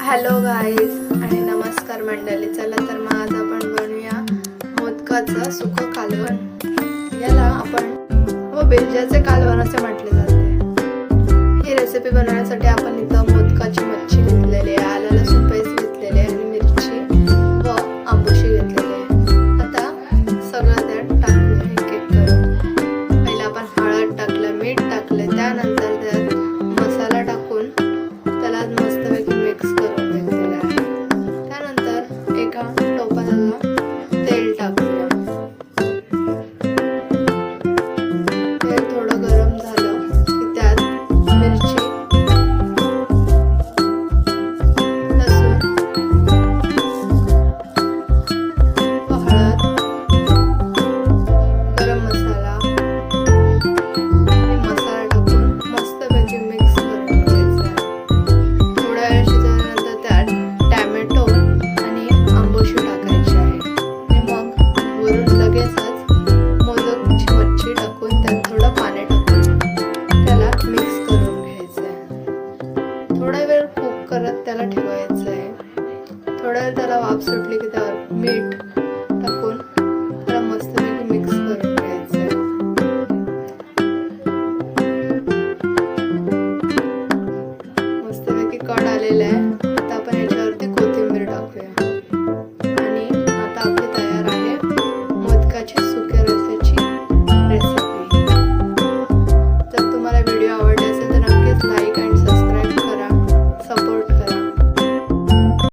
Hello guys आणि नमस्कार मंडळी. चला तर मग आज आपण बनवूया मोदकाचं सुकं कालवण. याला आपण बिरजाचे कालवण असे म्हटले जाते. ही रेसिपी बनवण्यासाठी आपण इथं मोदकाची मच्छी